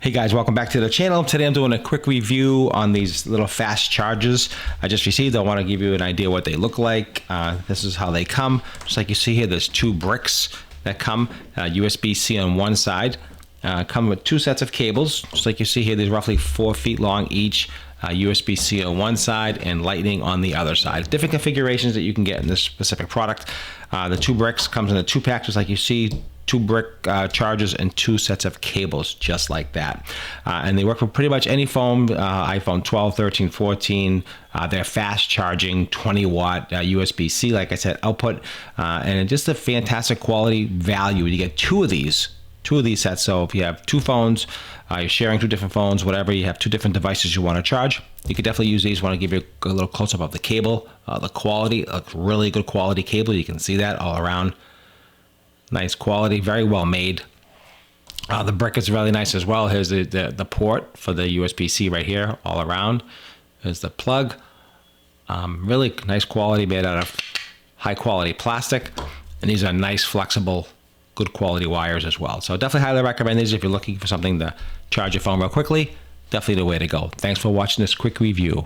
Hey guys, welcome back to the channel. Today I'm doing a quick review on these little fast chargers I just received. I want to give you an idea what they look like. This is how they come. Just like you see here, there's two bricks that come, USB-C on one side. Come with two sets of cables. Just like you see here, they're roughly 4 feet long each. USB-C on one side and lightning on the other side. Different configurations that you can get in this specific product. The two bricks comes in a 2-pack, just like you see. 2 brick chargers and 2 sets of cables, just like that. And they work for pretty much any phone, iPhone 12, 13, 14. They're fast charging, 20 watt USB-C, like I said, output, and just a fantastic quality value. You get two of these sets. So if you have 2 phones, you're sharing 2 different phones, whatever, you have 2 different devices you want to charge, you could definitely use these. Want to give you a little close-up of the cable, the quality, a really good quality cable. You can see that all around. Nice quality, very well made. The brick is really nice as well. Here's the port for the USB-C right here, all around. There's the plug. Really nice quality, made out of high quality plastic. And these are nice, flexible, good quality wires as well. So definitely highly recommend these if you're looking for something to charge your phone real quickly. Definitely the way to go. Thanks for watching this quick review.